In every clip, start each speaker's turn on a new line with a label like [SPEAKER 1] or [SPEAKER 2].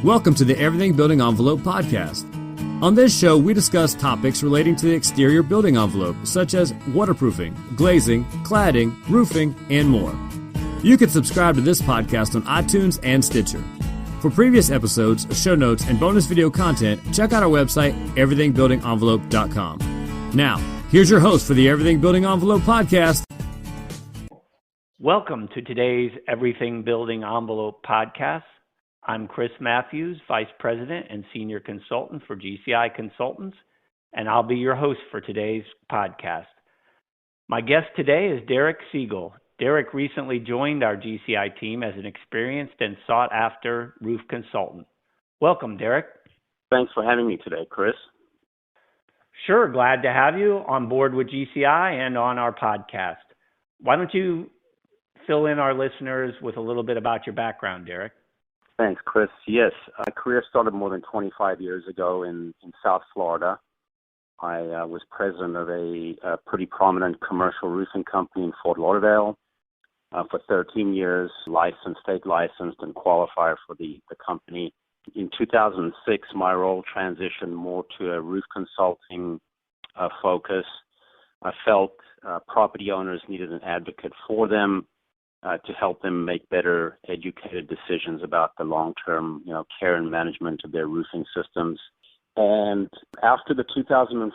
[SPEAKER 1] Welcome to the Everything Building Envelope podcast. On this show, we discuss topics relating to the exterior building envelope, such as waterproofing, glazing, cladding, roofing, and more. You can subscribe to this podcast on iTunes and Stitcher. For previous episodes, show notes, and bonus video content, check out our website, everythingbuildingenvelope.com. Now, here's your host for the Everything Building Envelope podcast.
[SPEAKER 2] Welcome to today's Everything Building Envelope podcast. I'm Chris Matthews, Vice President and Senior Consultant for GCI Consultants, and I'll be your host for today's podcast. My guest today is Derek Siegel. Derek recently joined our GCI team as an experienced and sought-after roof consultant. Welcome, Derek.
[SPEAKER 3] Thanks for having me today, Chris.
[SPEAKER 2] Sure, glad to have you on board with GCI and on our podcast. Why don't you fill in our listeners with a little bit about your background, Derek?
[SPEAKER 3] Thanks, Chris. Yes, my career started more than 25 years ago in South Florida. I was president of a pretty prominent commercial roofing company in Fort Lauderdale for 13 years, state licensed and qualifier for the company. In 2006, my role transitioned more to a roof consulting focus. I felt property owners needed an advocate for them, to help them make better educated decisions about the long-term, care and management of their roofing systems. And after the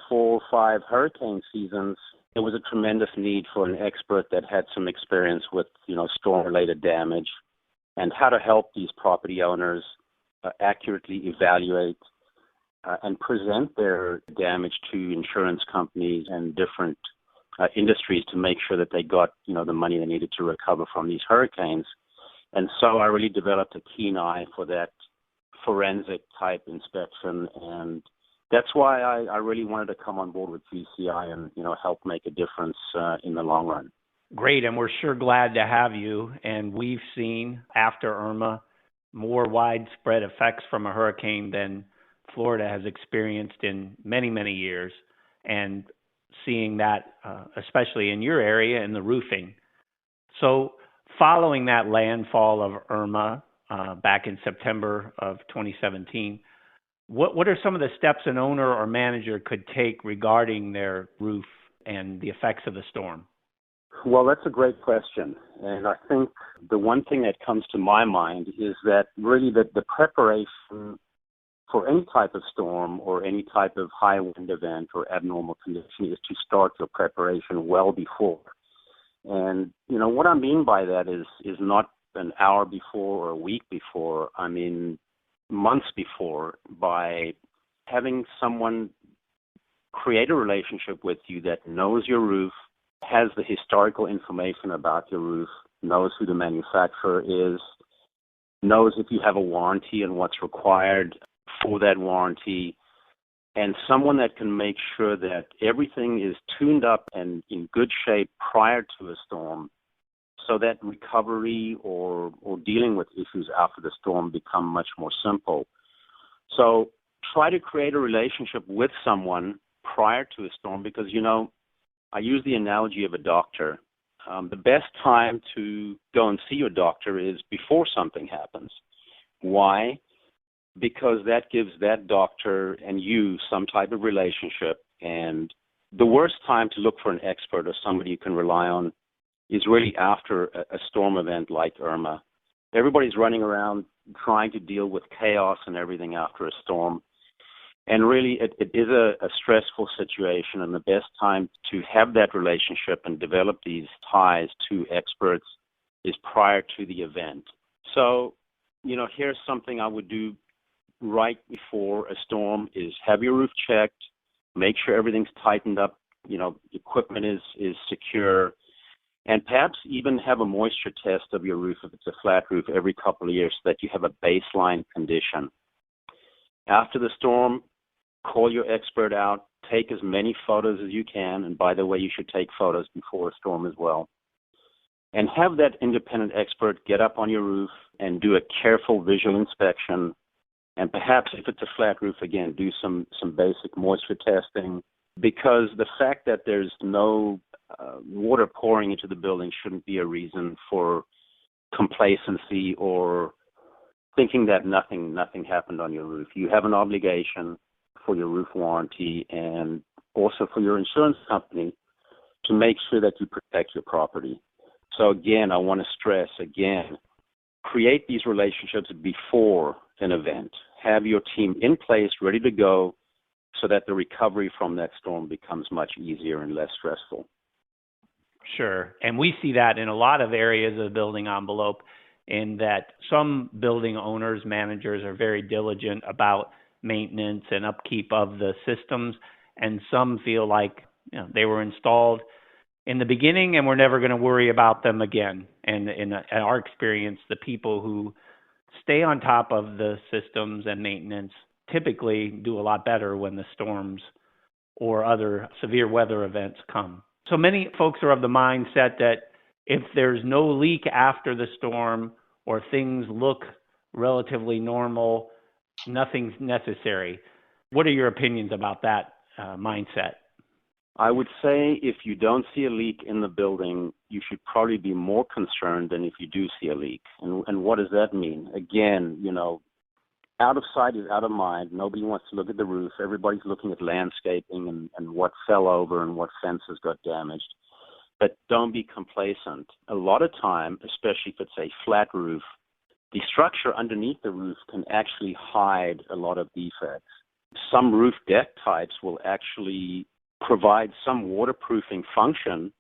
[SPEAKER 3] 2004-05 hurricane seasons, there was a tremendous need for an expert that had some experience with, storm-related damage and how to help these property owners accurately evaluate and present their damage to insurance companies and different industries to make sure that they got, the money they needed to recover from these hurricanes. And so I really developed a keen eye for that forensic type inspection. And that's why I really wanted to come on board with GCI and, help make a difference in the long run.
[SPEAKER 2] Great. And we're sure glad to have you. And we've seen after Irma more widespread effects from a hurricane than Florida has experienced in many, many years. And seeing that, especially in your area, in the roofing. So following that landfall of Irma back in September of 2017, what are some of the steps an owner or manager could take regarding their roof and the effects of the storm?
[SPEAKER 3] Well, that's a great question. And I think the one thing that comes to my mind is that really the preparation for any type of storm or any type of high wind event or abnormal condition is to start your preparation well before. And, what I mean by that is not an hour before or a week before. I mean, months before, by having someone create a relationship with you that knows your roof, has the historical information about your roof, knows who the manufacturer is, knows if you have a warranty and what's required for that warranty, and someone that can make sure that everything is tuned up and in good shape prior to a storm so that recovery or dealing with issues after the storm become much more simple. So try to create a relationship with someone prior to a storm because, I use the analogy of a doctor. The best time to go and see your doctor is before something happens. Why? Because that gives that doctor and you some type of relationship. And the worst time to look for an expert or somebody you can rely on is really after a storm event like Irma. Everybody's running around trying to deal with chaos and everything after a storm. And really, it is a stressful situation, and the best time to have that relationship and develop these ties to experts is prior to the event. So, here's something I would do right before a storm is have your roof checked, make sure everything's tightened up, equipment is secure, and perhaps even have a moisture test of your roof if it's a flat roof every couple of years so that you have a baseline condition. After the storm, call your expert out, take as many photos as you can, and by the way, you should take photos before a storm as well, and have that independent expert get up on your roof and do a careful visual inspection. And perhaps if it's a flat roof, again, do some basic moisture testing, because the fact that there's no water pouring into the building shouldn't be a reason for complacency or thinking that nothing happened on your roof. You have an obligation for your roof warranty and also for your insurance company to make sure that you protect your property. So again, I want to stress again, create these relationships before an event. Have your team in place, ready to go, so that the recovery from that storm becomes much easier and less stressful.
[SPEAKER 2] Sure. And we see that in a lot of areas of the building envelope, in that some building owners, managers are very diligent about maintenance and upkeep of the systems, and some feel like they were installed in the beginning and we're never going to worry about them again. And in our experience, the people who stay on top of the systems and maintenance typically do a lot better when the storms or other severe weather events come. So many folks are of the mindset that if there's no leak after the storm or things look relatively normal, nothing's necessary. What are your opinions about that mindset?
[SPEAKER 3] I would say if you don't see a leak in the building, you should probably be more concerned than if you do see a leak. And what does that mean? Again, out of sight is out of mind. Nobody wants to look at the roof. Everybody's looking at landscaping and what fell over and what fences got damaged. But don't be complacent. A lot of time, especially if it's a flat roof, the structure underneath the roof can actually hide a lot of defects. Some roof deck types will actually provide some waterproofing function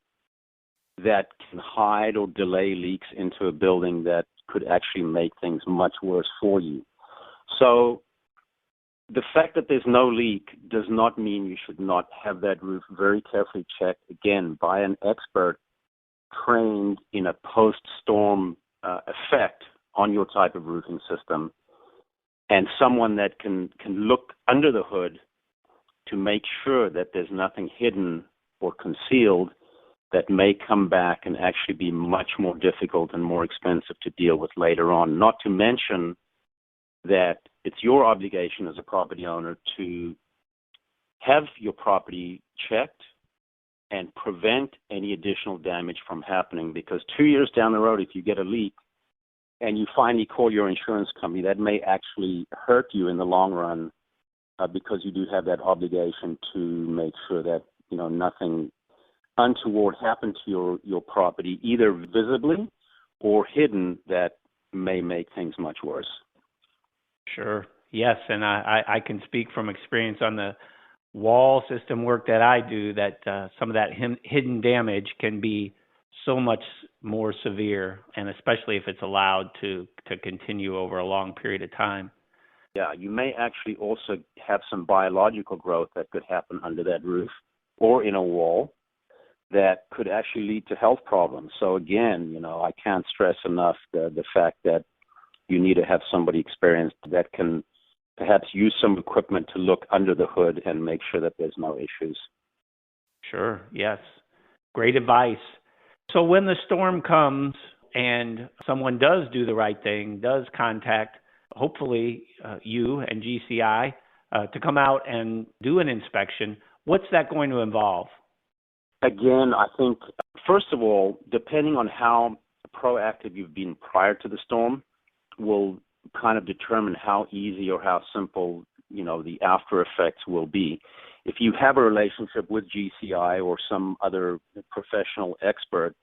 [SPEAKER 3] that can hide or delay leaks into a building that could actually make things much worse for you. So the fact that there's no leak does not mean you should not have that roof very carefully checked, again, by an expert trained in a post-storm effect on your type of roofing system, and someone that can look under the hood to make sure that there's nothing hidden or concealed that may come back and actually be much more difficult and more expensive to deal with later on. Not to mention that it's your obligation as a property owner to have your property checked and prevent any additional damage from happening, because 2 years down the road, if you get a leak and you finally call your insurance company, that may actually hurt you in the long run because you do have that obligation to make sure that nothing untoward happened to your property, either visibly or hidden, that may make things much worse.
[SPEAKER 2] Sure. Yes, and I can speak from experience on the wall system work that I do, that some of that hidden damage can be so much more severe, and especially if it's allowed to continue over a long period of time.
[SPEAKER 3] Yeah, you may actually also have some biological growth that could happen under that roof or in a wall that could actually lead to health problems. So again, I can't stress enough the fact that you need to have somebody experienced that can perhaps use some equipment to look under the hood and make sure that there's no issues.
[SPEAKER 2] Sure, yes. Great advice. So when the storm comes and someone does do the right thing, does contact, hopefully, you and GCI to come out and do an inspection, what's that going to involve? Again,
[SPEAKER 3] I think, first of all, depending on how proactive you've been prior to the storm, will kind of determine how easy or how simple, the after effects will be. If you have a relationship with GCI or some other professional expert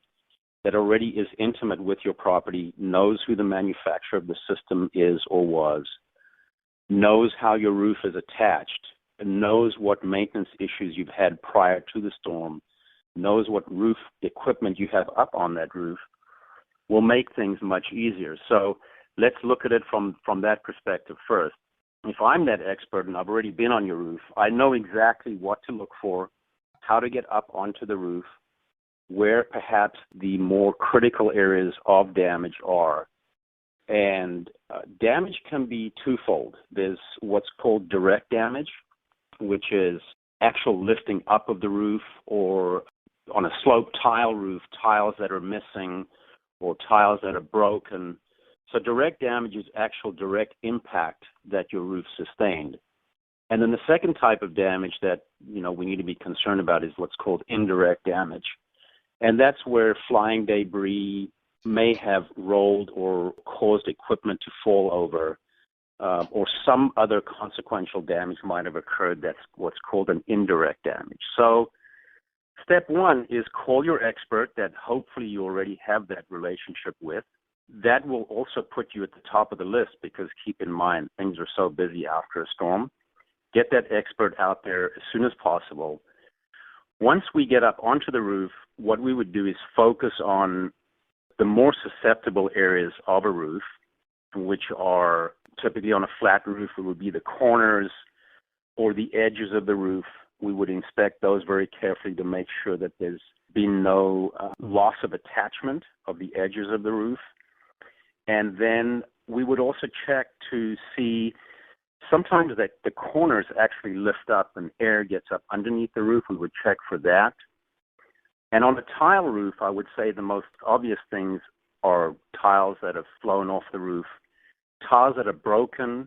[SPEAKER 3] that already is intimate with your property, knows who the manufacturer of the system is or was, knows how your roof is attached, and knows what maintenance issues you've had prior to the storm, knows what roof equipment you have up on that roof, will make things much easier. So let's look at it from that perspective first. If I'm that expert and I've already been on your roof, I know exactly what to look for, how to get up onto the roof, where perhaps the more critical areas of damage are. And damage can be twofold. There's what's called direct damage, which is actual lifting up of the roof, or on a sloped tile roof, tiles that are missing or tiles that are broken. So direct damage is actual direct impact that your roof sustained. And then the second type of damage that, we need to be concerned about is what's called indirect damage. And that's where flying debris, may have rolled or caused equipment to fall over, or some other consequential damage might have occurred. That's what's called an indirect damage. So step one is call your expert that hopefully you already have that relationship with. That will also put you at the top of the list because keep in mind, things are so busy after a storm. Get that expert out there as soon as possible. Once we get up onto the roof, what we would do is focus on the more susceptible areas of a roof, which are typically on a flat roof. It would be the corners or the edges of the roof. We would inspect those very carefully to make sure that there's been no loss of attachment of the edges of the roof. And then we would also check to see sometimes that the corners actually lift up and air gets up underneath the roof. We would check for that. And on a tile roof, I would say the most obvious things are tiles that have flown off the roof, tiles that are broken,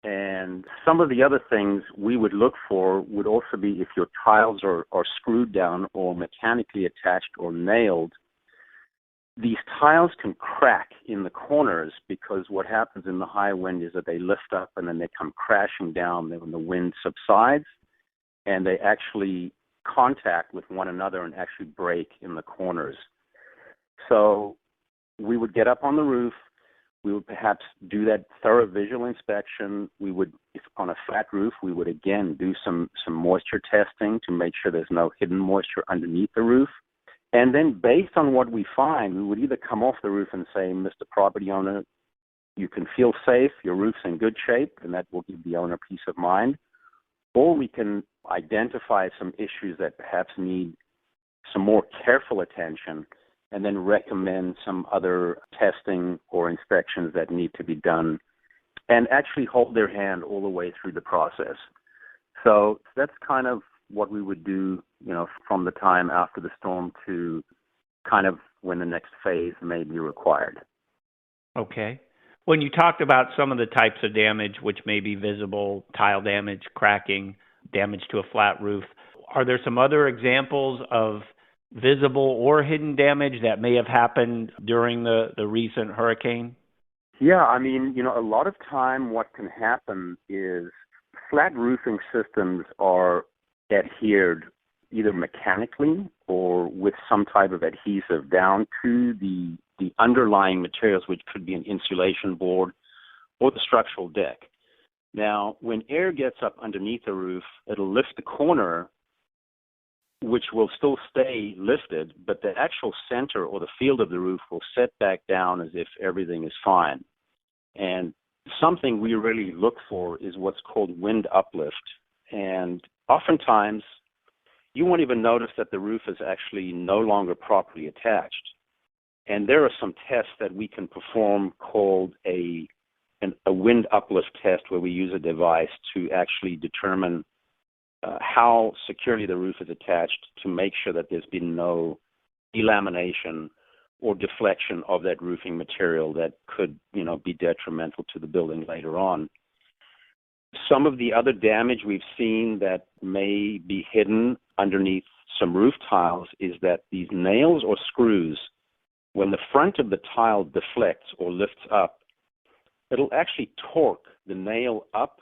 [SPEAKER 3] and some of the other things we would look for would also be if your tiles are screwed down or mechanically attached or nailed. These tiles can crack in the corners because what happens in the high wind is that they lift up and then they come crashing down when the wind subsides, and they actually contact with one another and actually break in the corners. So we would get up on the roof. We would perhaps do that thorough visual inspection. We would, if on a flat roof, we would again do some moisture testing to make sure there's no hidden moisture underneath the roof. And then based on what we find, we would either come off the roof and say, Mr. Property Owner, you can feel safe, your roof's in good shape, and that will give the owner peace of mind. Or we can identify some issues that perhaps need some more careful attention and then recommend some other testing or inspections that need to be done and actually hold their hand all the way through the process. So that's kind of what we would do, from the time after the storm to kind of when the next phase may be required.
[SPEAKER 2] Okay. When you talked about some of the types of damage which may be visible, tile damage, cracking, damage to a flat roof, are there some other examples of visible or hidden damage that may have happened during the recent hurricane?
[SPEAKER 3] Yeah, a lot of time what can happen is flat roofing systems are adhered either mechanically or with some type of adhesive down to the underlying materials, which could be an insulation board or the structural deck. Now, when air gets up underneath the roof, it'll lift the corner, which will still stay lifted, but the actual center or the field of the roof will set back down as if everything is fine. And something we really look for is what's called wind uplift. And oftentimes, you won't even notice that the roof is actually no longer properly attached. And there are some tests that we can perform called a wind uplift test, where we use a device to actually determine how securely the roof is attached to make sure that there's been no delamination or deflection of that roofing material that could, be detrimental to the building later on. Some of the other damage we've seen that may be hidden underneath some roof tiles is that these nails or screws, when the front of the tile deflects or lifts up, it'll actually torque the nail up.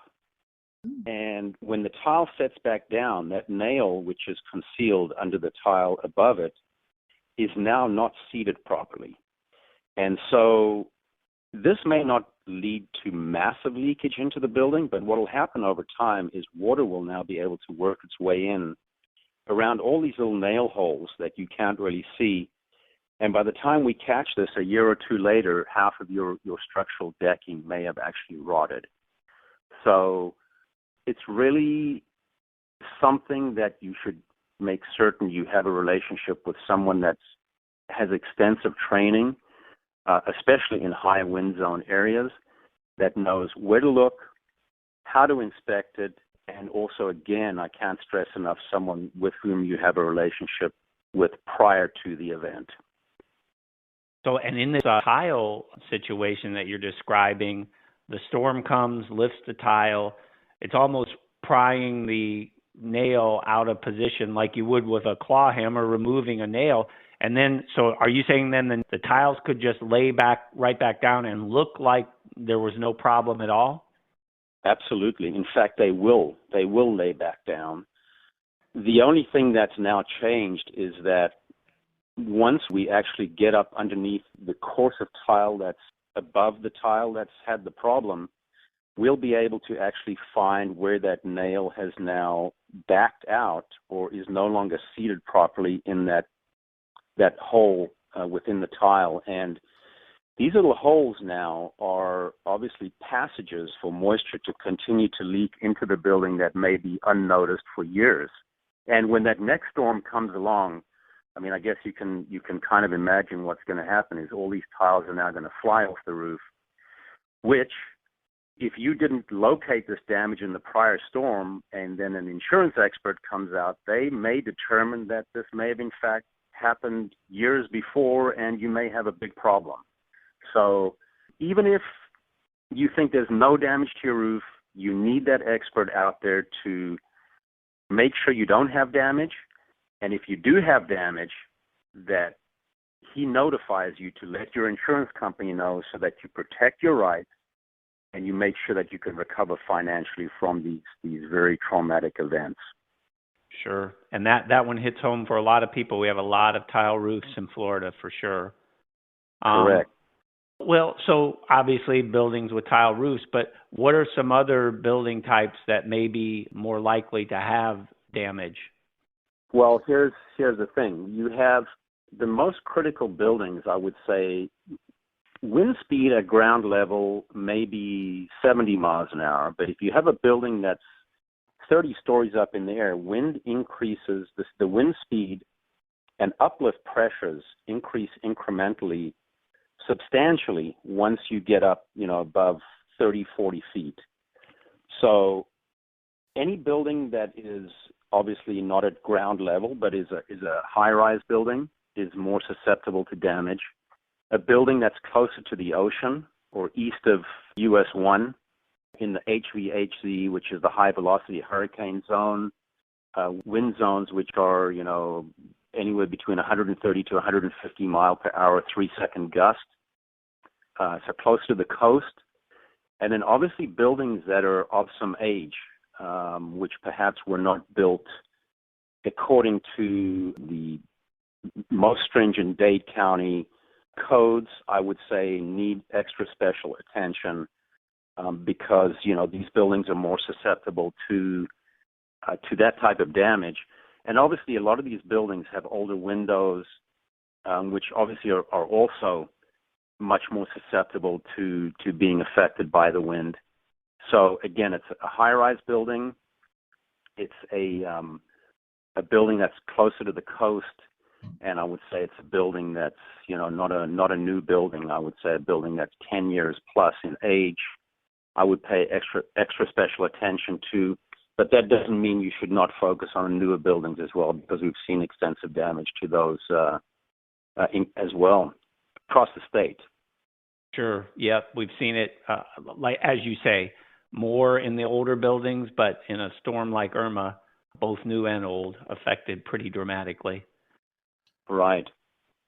[SPEAKER 3] And when the tile sets back down, that nail, which is concealed under the tile above it, is now not seated properly. And so this may not lead to massive leakage into the building, but what will happen over time is water will now be able to work its way in around all these little nail holes that you can't really see. And by the time we catch this a year or two later, half of your structural decking may have actually rotted. So it's really something that you should make certain you have a relationship with someone that has extensive training, especially in high wind zone areas, that knows where to look, how to inspect it, and also, again, I can't stress enough, someone with whom you have a relationship with prior to the event.
[SPEAKER 2] So, and in this tile situation that you're describing, the storm comes, lifts the tile. It's almost prying the nail out of position like you would with a claw hammer, removing a nail. And then, so are you saying then the tiles could just lay right back down and look like there was no problem at all?
[SPEAKER 3] Absolutely. In fact, they will. They will lay back down. The only thing that's now changed is that once we actually get up underneath the course of tile that's above the tile that's had the problem, we'll be able to actually find where that nail has now backed out or is no longer seated properly in that hole within the tile. And these little holes now are obviously passages for moisture to continue to leak into the building that may be unnoticed for years. And when that next storm comes along, I mean, I guess you can kind of imagine what's going to happen is all these tiles are now going to fly off the roof, which, if you didn't locate this damage in the prior storm and then an insurance expert comes out, they may determine that this may have in fact happened years before and you may have a big problem. So even if you think there's no damage to your roof, you need that expert out there to make sure you don't have damage. And if you do have damage, that he notifies you to let your insurance company know so that you protect your rights and you make sure that you can recover financially from these very traumatic events.
[SPEAKER 2] Sure. And that one hits home for a lot of people. We have a lot of tile roofs in Florida for sure.
[SPEAKER 3] Correct.
[SPEAKER 2] Well, so obviously buildings with tile roofs, but what are some other building types that may be more likely to have damage?
[SPEAKER 3] Well, here's the thing. You have the most critical buildings, I would say. Wind speed at ground level may be 70 miles an hour, but if you have a building that's 30 stories up in the air, wind increases, the wind speed and uplift pressures increase incrementally, substantially once you get up, above 30, 40 feet. So any building that is obviously not at ground level, but is a high-rise building is more susceptible to damage. A building that's closer to the ocean or east of US 1 in the HVHZ, which is the high-velocity hurricane zone, wind zones which are, anywhere between 130 to 150 mile per hour, 3-second gust. So close to the coast. And then obviously buildings that are of some age, which perhaps were not built according to the most stringent Dade County codes, I would say need extra special attention because, these buildings are more susceptible to that type of damage. And obviously a lot of these buildings have older windows, which obviously are also much more susceptible to being affected by the wind. So again, it's a high-rise building. It's a building that's closer to the coast, and I would say it's a building that's not a new building. I would say a building that's 10 years plus in age. I would pay extra special attention to, but that doesn't mean you should not focus on newer buildings as well, because we've seen extensive damage to those as well across the state.
[SPEAKER 2] Sure. Yep. We've seen it, like as you say, more in the older buildings, but in a storm like Irma, both new and old, affected pretty dramatically.
[SPEAKER 3] Right.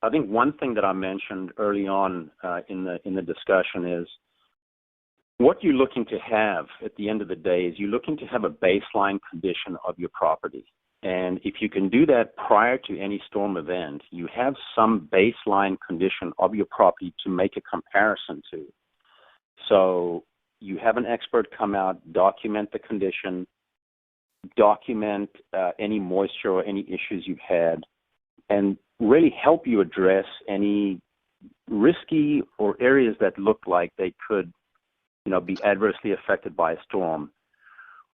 [SPEAKER 3] I think one thing that I mentioned early on in the discussion is what you're looking to have at the end of the day is you're looking to have a baseline condition of your property. And if you can do that prior to any storm event, you have some baseline condition of your property to make a comparison to. So you have an expert come out, document the condition, document any moisture or any issues you've had, and really help you address any risky or areas that look like they could, be adversely affected by a storm.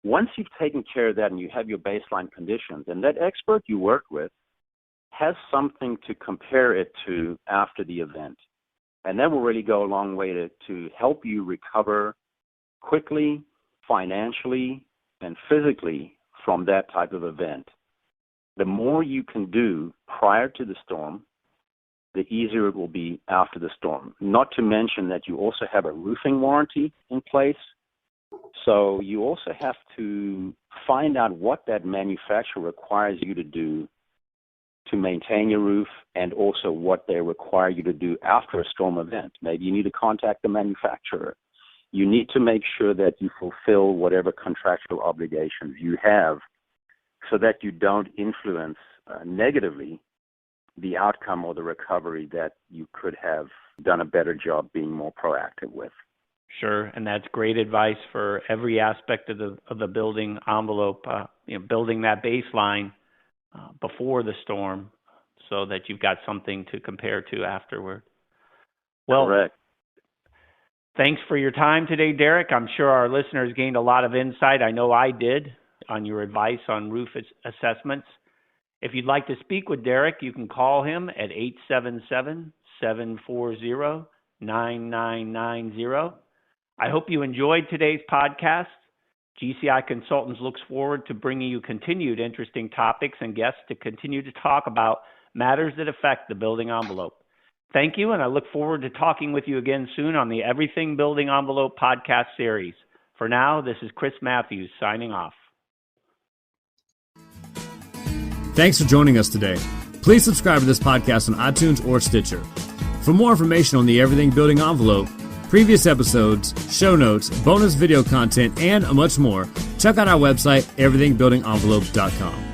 [SPEAKER 3] Once you've taken care of that and you have your baseline conditions, and that expert you work with has something to compare it to after the event. And that will really go a long way to help you recover quickly, financially, and physically from that type of event. The more you can do prior to the storm, the easier it will be after the storm. Not to mention that you also have a roofing warranty in place. So you also have to find out what that manufacturer requires you to do to maintain your roof and also what they require you to do after a storm event. Maybe you need to contact the manufacturer. You need to make sure that you fulfill whatever contractual obligations you have so that you don't influence negatively the outcome or the recovery that you could have done a better job being more proactive with.
[SPEAKER 2] Sure, and that's great advice for every aspect of the building envelope. Building that baseline before the storm, so that you've got something to compare to afterward. Well,
[SPEAKER 3] correct.
[SPEAKER 2] Thanks for your time today, Derek. I'm sure our listeners gained a lot of insight. I know I did on your advice on roof assessments. If you'd like to speak with Derek, you can call him at 877-740-9990. I hope you enjoyed today's podcast. GCI Consultants looks forward to bringing you continued interesting topics and guests to continue to talk about matters that affect the building envelope. Thank you, and I look forward to talking with you again soon on the Everything Building Envelope podcast series. For now, this is Chris Matthews signing off.
[SPEAKER 1] Thanks for joining us today. Please subscribe to this podcast on iTunes or Stitcher. For more information on the Everything Building Envelope, previous episodes, show notes, bonus video content, and much more, check out our website, everythingbuildingenvelope.com.